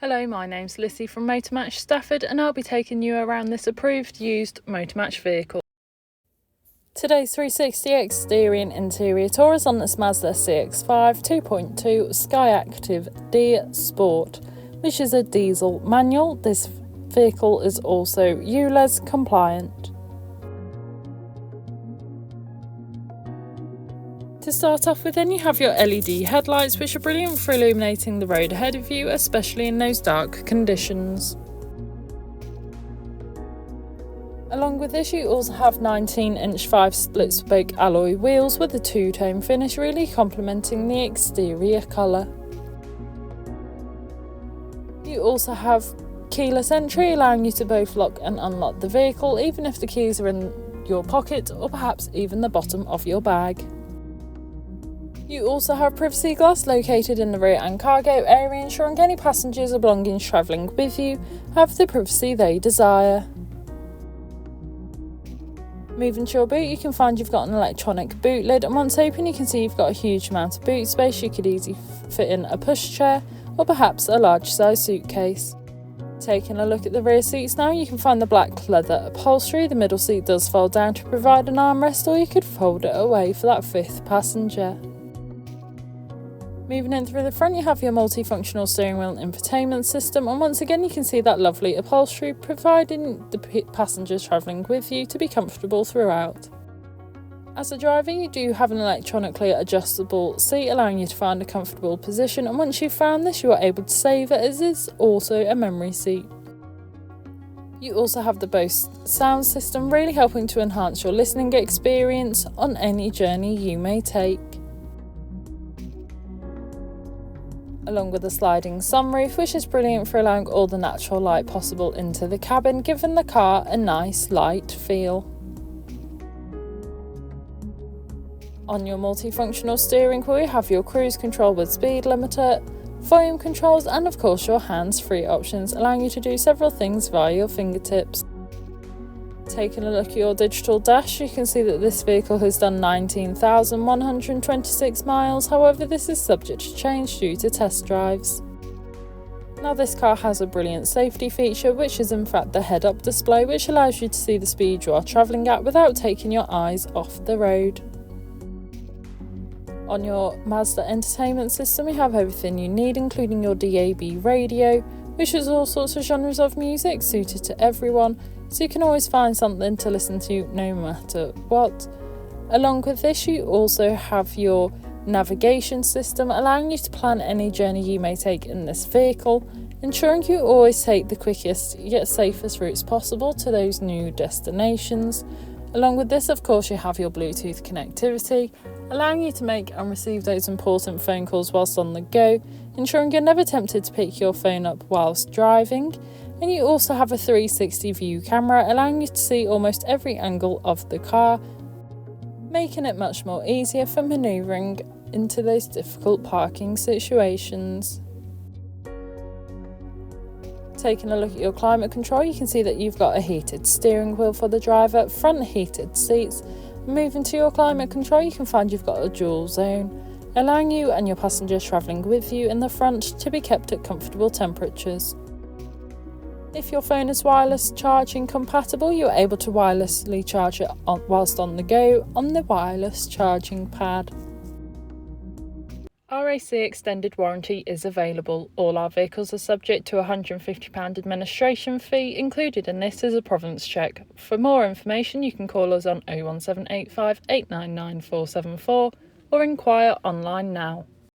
Hello, my name's Lissy from Motor Match Stafford and I'll be taking you around this approved used Motor Match vehicle. Today's 360 exterior and interior tour is on this Mazda CX-5 2.2 SKYACTIV-D Sport, which is a diesel manual. This vehicle is also ULEZ compliant. To start off with, then you have your LED headlights, which are brilliant for illuminating the road ahead of you, especially in those dark conditions. Along with this, you also have 19-inch 5 split-spoke alloy wheels with a two-tone finish, really complementing the exterior colour. You also have keyless entry, allowing you to both lock and unlock the vehicle, even if the keys are in your pocket or perhaps even the bottom of your bag. You also have privacy glass located in the rear and cargo area, ensuring any passengers or belongings travelling with you have the privacy they desire. Moving to your boot, you can find you've got an electronic boot lid, and once open you can see you've got a huge amount of boot space. You could easily fit in a pushchair or perhaps a large size suitcase. Taking a look at the rear seats now, you can find the black leather upholstery. The middle seat does fold down to provide an armrest, or you could fold it away for that fifth passenger. Moving in through the front, you have your multifunctional steering wheel and infotainment system, and once again you can see that lovely upholstery, providing the passengers travelling with you to be comfortable throughout. As a driver, you do have an electronically adjustable seat, allowing you to find a comfortable position, and once you've found this you are able to save it, as it is also a memory seat. You also have the Bose sound system, really helping to enhance your listening experience on any journey you may take. Along with a sliding sunroof, which is brilliant for allowing all the natural light possible into the cabin, giving the car a nice light feel. On your multifunctional steering wheel, you have your cruise control with speed limiter, volume controls, and of course your hands-free options, allowing you to do several things via your fingertips. Taking a look at your digital dash, you can see that this vehicle has done 19,126 miles, however this is subject to change due to test drives. Now this car has a brilliant safety feature, which is in fact the head-up display, which allows you to see the speed you are travelling at without taking your eyes off the road. On your Mazda entertainment system, you have everything you need, including your DAB radio, which has all sorts of genres of music suited to everyone, so you can always find something to listen to no matter what. Along with this, you also have your navigation system, allowing you to plan any journey you may take in this vehicle, ensuring you always take the quickest yet safest routes possible to those new destinations. Along with this, of course, you have your Bluetooth connectivity, allowing you to make and receive those important phone calls whilst on the go, ensuring you're never tempted to pick your phone up whilst driving. And you also have a 360 view camera, allowing you to see almost every angle of the car, making it much more easier for manoeuvring into those difficult parking situations. Taking a look at your climate control, you can see that you've got a heated steering wheel for the driver, front heated seats. Moving to your climate control, you can find you've got a dual zone, allowing you and your passengers travelling with you in the front to be kept at comfortable temperatures. If your phone is wireless charging compatible, you're able to wirelessly charge it whilst on the go on the wireless charging pad. RAC extended warranty is available. All our vehicles are subject to a £150 administration fee. Included in this is a provenance check. For more information you can call us on 01785 899 474 or inquire online now.